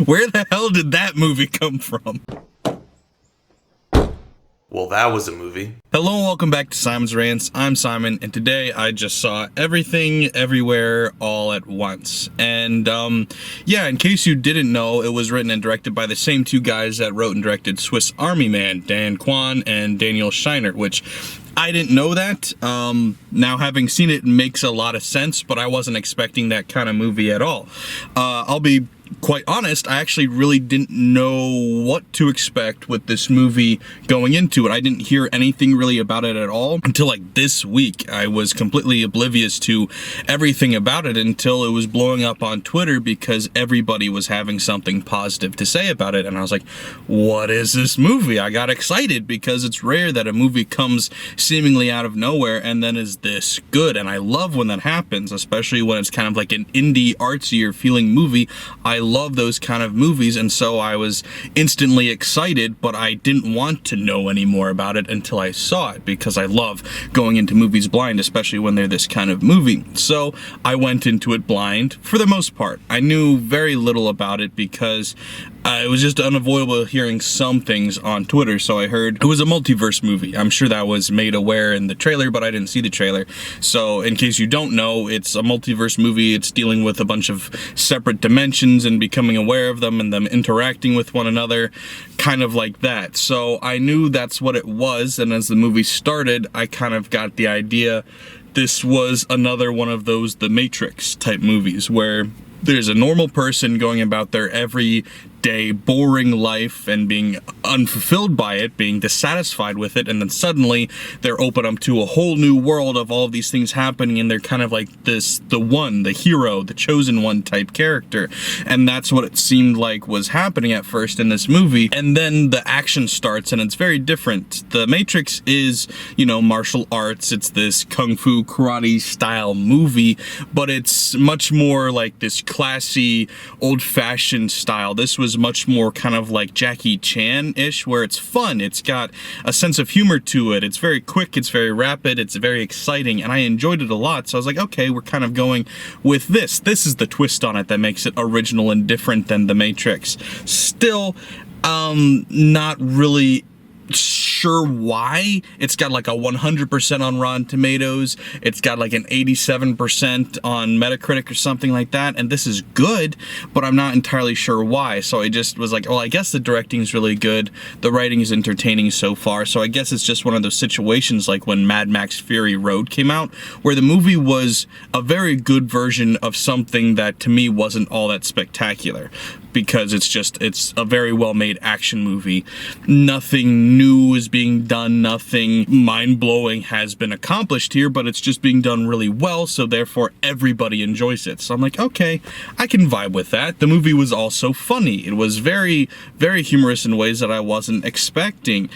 Where the hell did that movie come from? Well, that was a movie. Hello and welcome back to Simon's Rants. I'm Simon, and today I just saw Everything, Everywhere, All at Once. And, yeah, in case you didn't know, it was written and directed by the same two guys that wrote and directed Swiss Army Man, Dan Kwan and Daniel Scheinert, which I didn't know that. Now, having seen it makes a lot of sense, but I wasn't expecting that kind of movie at all. I'll be quite honest, I actually really didn't know what to expect with this movie going into it. I didn't hear anything really about it at all until like this week. I was completely oblivious to everything about it until it was blowing up on Twitter because everybody was having something positive to say about it. And I was like, what is this movie? I got excited because it's rare that a movie comes seemingly out of nowhere and then is this good. And I love when that happens, especially when it's kind of like an indie, artsier feeling movie. I love those kind of movies, and so I was instantly excited, but I didn't want to know any more about it until I saw it, because I love going into movies blind, especially when they're this kind of movie. So I went into it blind for the most part. I knew very little about it because it was just unavoidable hearing some things on Twitter. So I heard it was a multiverse movie. I'm sure that was made aware in the trailer, but I didn't see the trailer. So in case you don't know, it's a multiverse movie. It's dealing with a bunch of separate dimensions and becoming aware of them and them interacting with one another, kind of like that. So I knew that's what it was, and as the movie started, I kind of got the idea this was another one of those The Matrix type movies where there's a normal person going about their everyday boring life and being unfulfilled by it, being dissatisfied with it, and then suddenly they're open up to a whole new world of all of these things happening, and they're kind of like the hero, the chosen one type character. And that's what it seemed like was happening at first in this movie. And then the action starts and it's very different. The Matrix is, martial arts. It's this kung fu karate style movie, but it's much more like this classy, old-fashioned style. This was much more kind of like Jackie Chan-ish, where it's fun. It's got a sense of humor to it. It's very quick. It's very rapid. It's very exciting, and I enjoyed it a lot. So I was like, okay, we're kind of going with this. This is the twist on it that makes it original and different than The Matrix. Still, not really sure why. It's got like a 100% on Rotten Tomatoes. It's got like an 87% on Metacritic or something like that, and this is good, but I'm not entirely sure why. So I just was like, well, I guess the directing is really good. The writing is entertaining so far. So I guess it's just one of those situations like when Mad Max Fury Road came out, where the movie was a very good version of something that to me wasn't all that spectacular, because it's a very well-made action movie. Nothing new is being done, nothing mind-blowing has been accomplished here, but it's just being done really well, so therefore everybody enjoys it. So I'm like, okay, I can vibe with that. The movie was also funny. It was very, very humorous in ways that I wasn't expecting.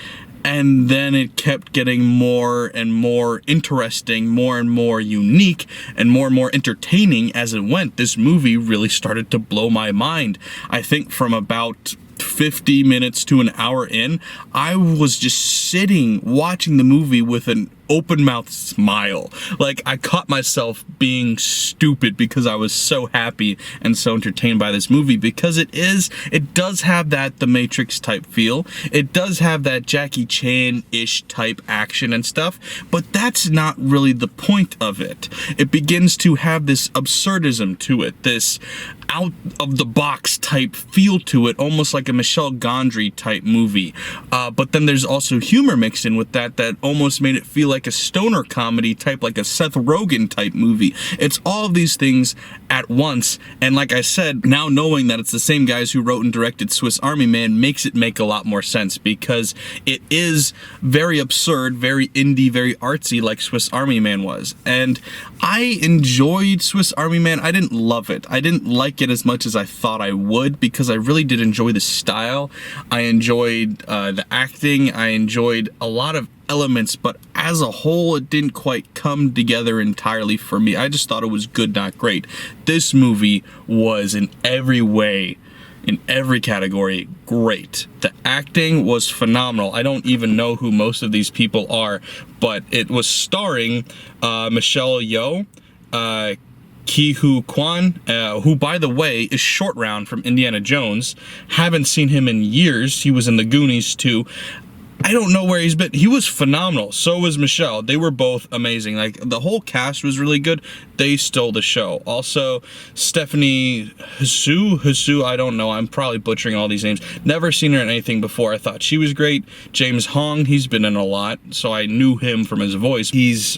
And then it kept getting more and more interesting, more and more unique, and more entertaining as it went. This movie really started to blow my mind. I think from about 50 minutes to an hour in, I was just sitting watching the movie with an open-mouthed smile. Like, I caught myself being stupid because I was so happy and so entertained by this movie, because it does have that The Matrix type feel. It does have that Jackie Chan-ish type action and stuff, but that's not really the point of it. It begins to have this absurdism to it, this out of the box type feel to it, almost like a Michel Gondry type movie. But then there's also humor mixed in with that almost made it feel like a stoner comedy type, like a Seth Rogen type movie. It's all of these things at once. And like I said, now knowing that it's the same guys who wrote and directed Swiss Army Man makes it make a lot more sense, because it is very absurd, very indie, very artsy, like Swiss Army Man was. And I enjoyed Swiss Army Man. I didn't love it. I didn't like it as much as I thought I would, because I really did enjoy the style. I enjoyed the acting. I enjoyed a lot of elements, but as a whole, it didn't quite come together entirely for me. I just thought it was good, not great. This movie was in every way, in every category, great. The acting was phenomenal. I don't even know who most of these people are, but it was starring Michelle Yeoh, Ke Huy Quan, who, by the way, is Short Round from Indiana Jones. Haven't seen him in years. He was in The Goonies too. I don't know where he's been. He was phenomenal. So was Michelle. They were both amazing. Like, the whole cast was really good. They stole the show. Also, Stephanie Hsu, I don't know. I'm probably butchering all these names. Never seen her in anything before. I thought she was great. James Hong, he's been in a lot, so I knew him from his voice. He's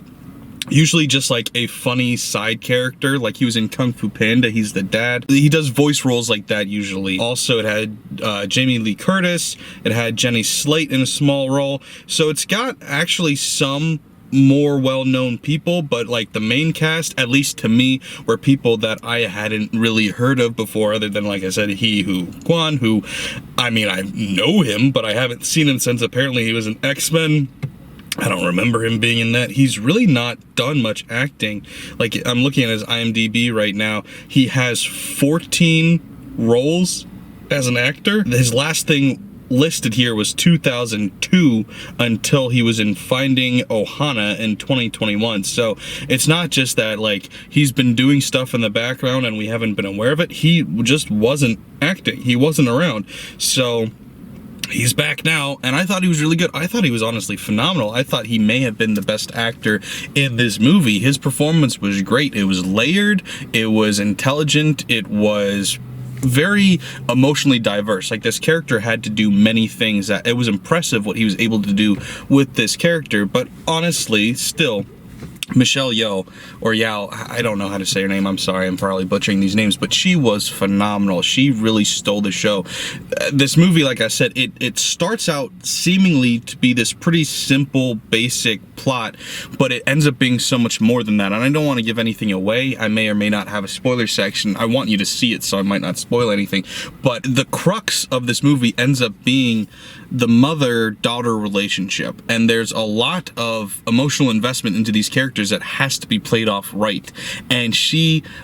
usually just like a funny side character, like he was in Kung Fu Panda, he's the dad. He does voice roles like that usually. Also, it had Jamie Lee Curtis, it had Jenny Slate in a small role, so it's got actually some more well-known people, but like the main cast, at least to me, were people that I hadn't really heard of before, other than, like I said, Ke Huy Quan, who, I mean, I know him, but I haven't seen him since apparently he was in X-Men. I don't remember him being in that. He's really not done much acting. Like, I'm looking at his IMDb right now. He has 14 roles as an actor. His last thing listed here was 2002 until he was in Finding Ohana in 2021. So it's not just that, like, he's been doing stuff in the background and we haven't been aware of it. He just wasn't acting. He wasn't around. So he's back now, and I thought he was really good. I thought he was honestly phenomenal. I thought he may have been the best actor in this movie. His performance was great. It was layered, it was intelligent, it was very emotionally diverse. Like, this character had to do many things. That it was impressive what he was able to do with this character, but honestly, still, Michelle Yeoh, or Yao, I don't know how to say her name, I'm sorry, I'm probably butchering these names, but she was phenomenal. She really stole the show. This movie, like I said, it starts out seemingly to be this pretty simple, basic plot, but it ends up being so much more than that, and I don't want to give anything away. I may or may not have a spoiler section. I want you to see it, so I might not spoil anything, but the crux of this movie ends up being the mother-daughter relationship, and there's a lot of emotional investment into these characters that has to be played off right, and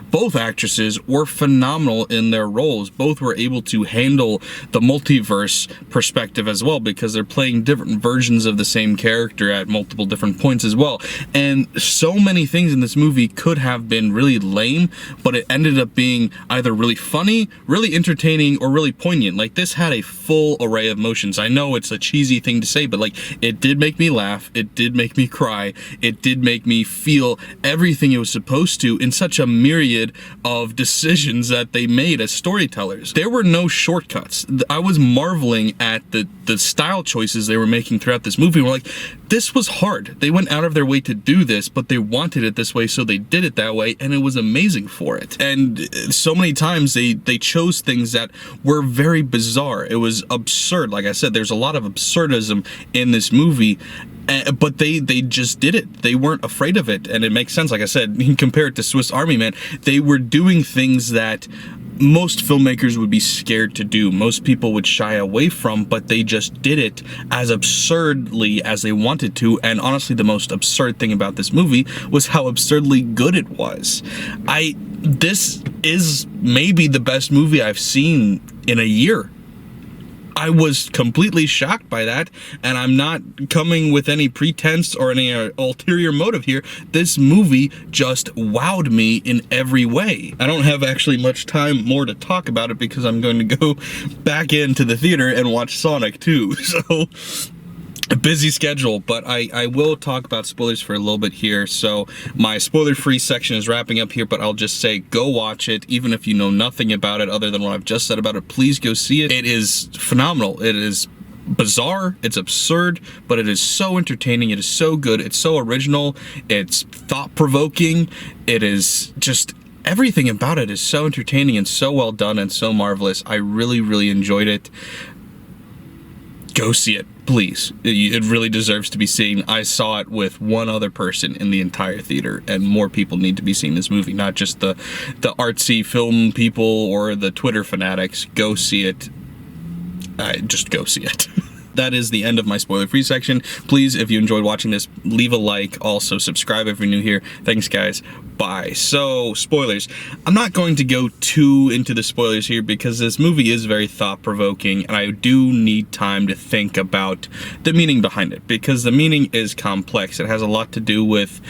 both actresses were phenomenal in their roles. Both were able to handle the multiverse perspective as well, because they're playing different versions of the same character at multiple different points as well. And so many things in this movie could have been really lame, but it ended up being either really funny, really entertaining, or really poignant. Like, this had a full array of emotions. I know it's a cheesy thing to say, but like, it did make me laugh, it did make me cry, it did make me feel everything it was supposed to in such a myriad of decisions that they made as storytellers. There were no shortcuts. I was marveling at the style choices they were making throughout this movie. We're like, this was hard. They went out of their way to do this, but they wanted it this way, so they did it that way, and it was amazing for it. And so many times they chose things that were very bizarre. It was absurd. Like I said, there's a lot of absurdism in this movie, but they just did it. They weren't afraid of it, and it makes sense. Like I said, you can compare it to Swiss Army Man. They were doing things that most filmmakers would be scared to do, most people would shy away from, but they just did it as absurdly as they wanted to. And honestly, the most absurd thing about this movie was how absurdly good it was. This is maybe the best movie I've seen in a year. I was completely shocked by that, and I'm not coming with any pretense or any ulterior motive here. This movie just wowed me in every way. I don't have actually much time more to talk about it because I'm going to go back into the theater and watch Sonic 2, so a busy schedule, but I will talk about spoilers for a little bit here. So my spoiler-free section is wrapping up here, but I'll just say go watch it. Even if you know nothing about it other than what I've just said about it, please go see it. It is phenomenal. It is bizarre, it's absurd, but it is so entertaining, it is so good, it's so original, it's thought-provoking, it is just... everything about it is so entertaining and so well done and so marvelous. I really, really enjoyed it. Go see it, please. It really deserves to be seen. I saw it with one other person in the entire theater, and more people need to be seeing this movie, not just the artsy film people or the Twitter fanatics. Go see it. Just go see it. That is the end of my spoiler-free section. Please, if you enjoyed watching this, leave a like. Also, subscribe if you're new here. Thanks, guys. by. So, spoilers. I'm not going to go too into the spoilers here because this movie is very thought-provoking, and I do need time to think about the meaning behind it, because the meaning is complex. It has a lot to do with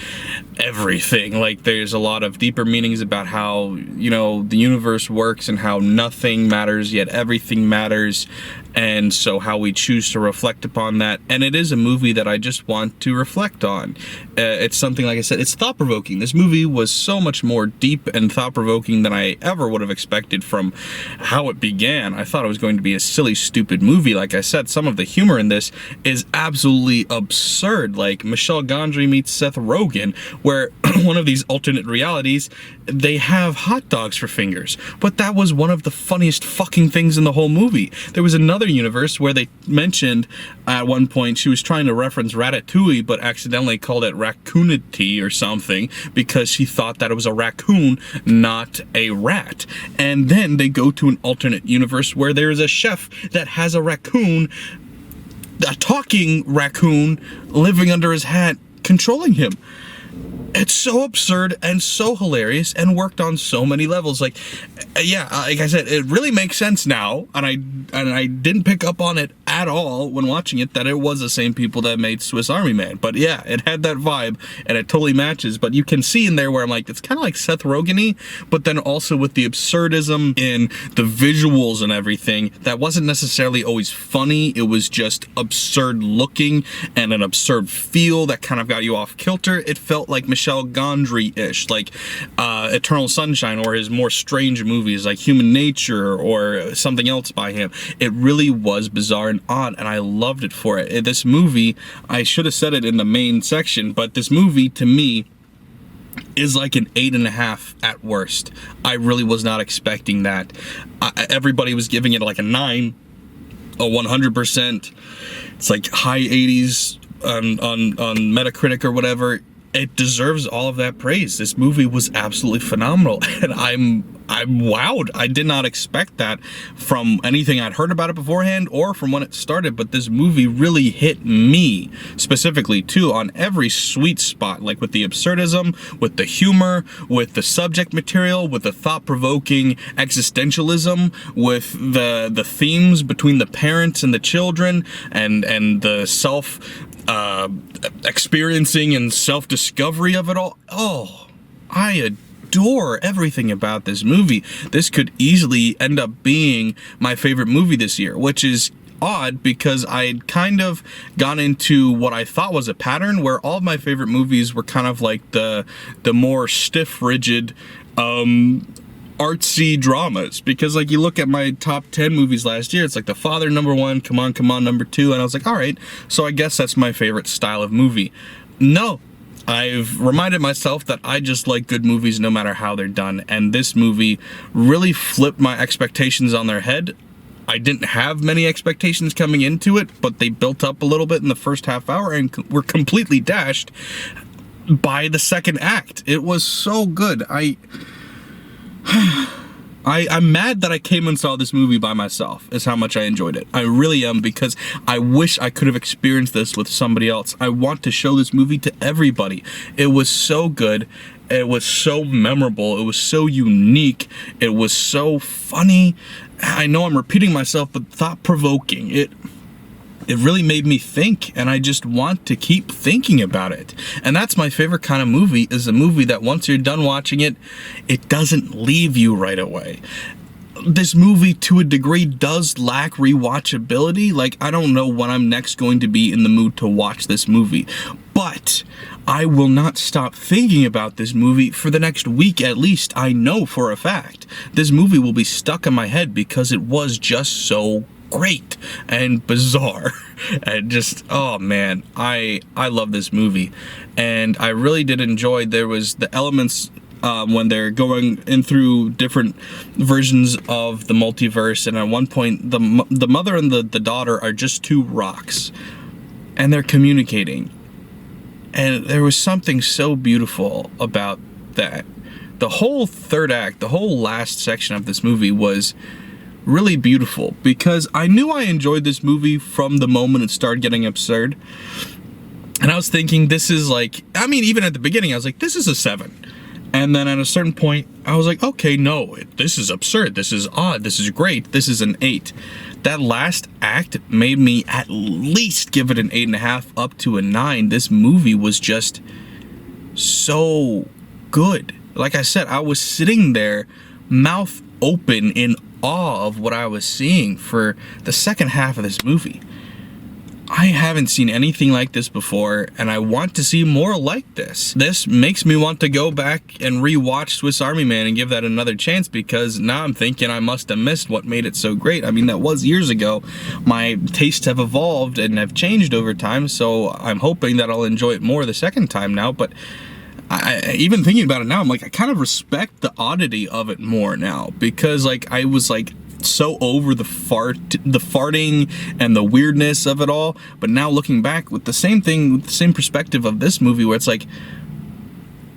everything. Like, there's a lot of deeper meanings about how, you know, the universe works and how nothing matters yet everything matters, and so how we choose to reflect upon that. And it is a movie that I just want to reflect on. It's something, like I said, it's thought-provoking. This movie was so much more deep and thought-provoking than I ever would have expected from how it began. I thought it was going to be a silly, stupid movie. Like I said, some of the humor in this is absolutely absurd. Like Michel Gondry meets Seth Rogen, where one of these alternate realities, they have hot dogs for fingers. But that was one of the funniest fucking things in the whole movie. There was another universe where they mentioned at one point she was trying to reference Ratatouille, but accidentally called it Raccoonity or something because she thought that it was a raccoon, not a rat. And then they go to an alternate universe where there is a chef that has a raccoon, a talking raccoon, living under his hat, controlling him. It's so absurd and so hilarious and worked on so many levels. Like, yeah, like I said, it really makes sense now, and I didn't pick up on it at all when watching it that it was the same people that made Swiss Army Man. But yeah, it had that vibe, and it totally matches. But you can see in there where I'm like, it's kind of like Seth Rogen-y, but then also with the absurdism in the visuals and everything, that wasn't necessarily always funny. It was just absurd looking and an absurd feel that kind of got you off kilter. It felt like Michel Gondry-ish, like Eternal Sunshine, or his more strange movies like Human Nature or something else by him. It really was bizarre and odd, and I loved it for it. This movie, I should have said it in the main section, but this movie, to me, is like an 8.5 at worst. I really was not expecting that. Everybody was giving it like a 9, a 100%. It's like high 80s on Metacritic or whatever. It deserves all of that praise. This movie was absolutely phenomenal, and I'm wowed. I did not expect that from anything I'd heard about it beforehand or from when it started, but this movie really hit me specifically too on every sweet spot, like with the absurdism, with the humor, with the subject material, with the thought-provoking existentialism, with the themes between the parents and the children, and the experiencing and self-discovery of it all. Oh, I adore everything about this movie. This could easily end up being my favorite movie this year, which is odd because I'd kind of gone into what I thought was a pattern where all of my favorite movies were kind of like the more stiff, rigid, artsy dramas, because like you look at my top 10 movies last year, it's like The Father #1, Come On, Come On #2, and I was like, all right, so I guess that's my favorite style of movie. No, I've reminded myself that I just like good movies no matter how they're done, and this movie really flipped my expectations on their head. I didn't have many expectations coming into it, but they built up a little bit in the first half hour and were completely dashed by the second act. It was so good. I'm mad that I came and saw this movie by myself, is how much I enjoyed it. I really am, because I wish I could have experienced this with somebody else. I want to show this movie to everybody. It was so good. It was so memorable. It was so unique. It was so funny. I know I'm repeating myself, but thought-provoking. It really made me think, and I just want to keep thinking about it. And that's my favorite kind of movie, is a movie that once you're done watching it, it doesn't leave you right away. This movie, to a degree, does lack rewatchability. Like, I don't know when I'm next going to be in the mood to watch this movie, but I will not stop thinking about this movie for the next week at least. I know for a fact. This movie will be stuck in my head because it was just so great and bizarre, and just, oh man, I love this movie. And I really did enjoy, there was the elements when they're going in through different versions of the multiverse, and at one point the mother and the daughter are just two rocks and they're communicating, and there was something so beautiful about that. The whole third act, the whole last section of this movie was really beautiful, because I knew I enjoyed this movie from the moment it started getting absurd. And I was thinking, this is like, I mean, even at the beginning, I was like, this is a 7. And then at a certain point, I was like, okay, no, this is absurd. This is odd. This is great. This is an 8. That last act made me at least give it an 8.5 up to a 9. This movie was just so good. Like I said, I was sitting there, mouth open, in awe of what I was seeing for the second half of this movie. I haven't seen anything like this before, and I want to see more like this. This makes me want to go back and rewatch Swiss Army Man and give that another chance, because now I'm thinking I must have missed what made it so great. I mean, that was years ago. My tastes have evolved and have changed over time, so I'm hoping that I'll enjoy it more the second time now, but even thinking about it now, I'm like, I kind of respect the oddity of it more now, because like I was like so over the farting and the weirdness of it all, but now looking back with the same thing, with the same perspective of this movie, where it's like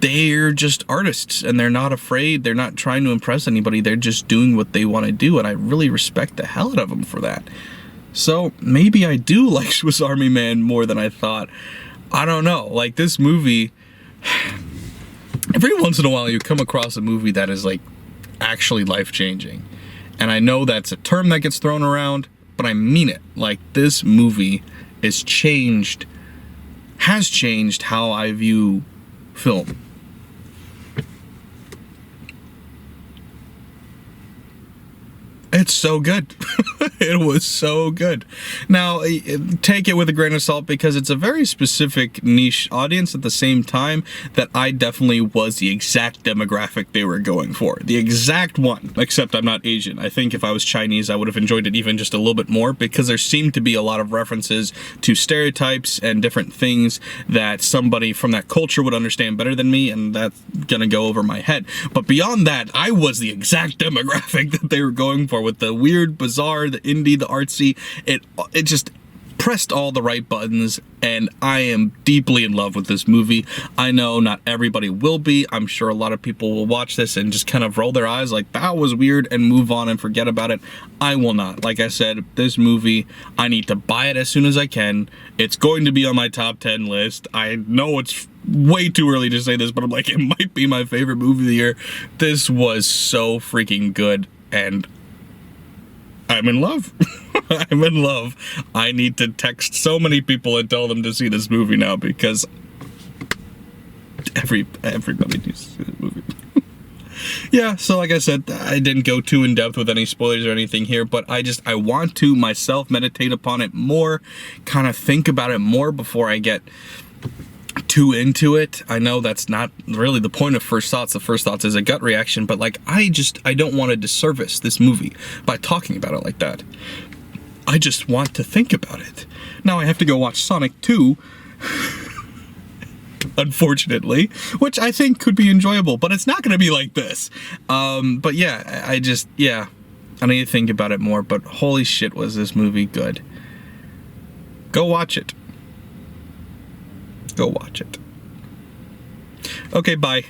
they're just artists and they're not afraid, they're not trying to impress anybody, they're just doing what they want to do, and I really respect the hell out of them for that. So maybe I do like Swiss Army Man more than I thought. I don't know, like this movie, every once in a while you come across a movie that is like actually life-changing. And I know that's a term that gets thrown around, but I mean it. Like, this movie has changed how I view film. It's so good. It was so good. Now, take it with a grain of salt, because it's a very specific niche audience at the same time that I definitely was the exact demographic they were going for. The exact one, except I'm not Asian. I think if I was Chinese, I would have enjoyed it even just a little bit more, because there seemed to be a lot of references to stereotypes and different things that somebody from that culture would understand better than me, and that's gonna go over my head. But beyond that, I was the exact demographic that they were going for, with the weird, bizarre, the indie, the artsy. It just pressed all the right buttons, and I am deeply in love with this movie. I know not everybody will be. I'm sure a lot of people will watch this and just kind of roll their eyes like, that was weird, and move on and forget about it. I will not. Like I said, this movie, I need to buy it as soon as I can. It's going to be on my top 10 list. I know it's way too early to say this, but I'm like, it might be my favorite movie of the year. This was so freaking good, and I'm in love. I'm in love. I need to text so many people and tell them to see this movie now, because everybody needs to see this movie. Yeah, so like I said, I didn't go too in depth with any spoilers or anything here, but I want to myself meditate upon it more, kind of think about it more before I get too into it. I know that's not really the point of First Thoughts. The First Thoughts is a gut reaction, but like I don't want to disservice this movie by talking about it like that. I just want to think about it. Now I have to go watch Sonic 2, unfortunately, which I think could be enjoyable, but it's not going to be like this. But yeah, I need to think about it more, but holy shit was this movie good. Go watch it. Go watch it. Okay, bye.